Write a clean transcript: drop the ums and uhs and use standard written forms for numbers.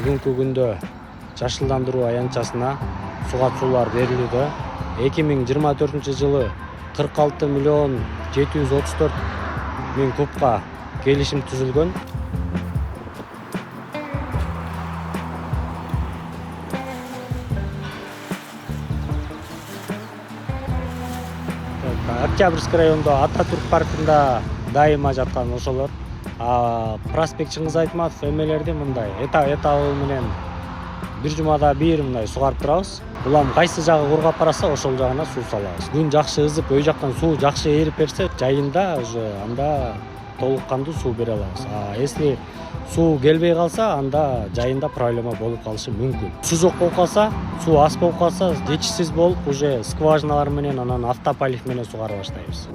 бүгүнкү күндө жашылдандыруу аянтчасына суга суулар берилүүдө. 2024 жылы 46.734.000 кубка келишим түзүлгөн. Октябрьский райондо Ататүрк паркында дайыма жаткан ошолор. Проспект Чыңгыз Айтматов эмелерди мындай этабы менен бир жумада бир мындай сугарып турабыз. Улам кайсы жагы кургап бараса ошол жагына суу салабыз. Күн жакшы ызып, өй жактан суу жакшы эрип берсе, жайында уже анда толук кандуу суу бере алабыз. Если суу келбей калса, анда жайында проблема болуп калышы мүмкүн. Суу жок болуп калса, суу аз болуп калса, жетишсиз болуп, уже скважиналар менен, анан автополив менен сугара баштайбыз.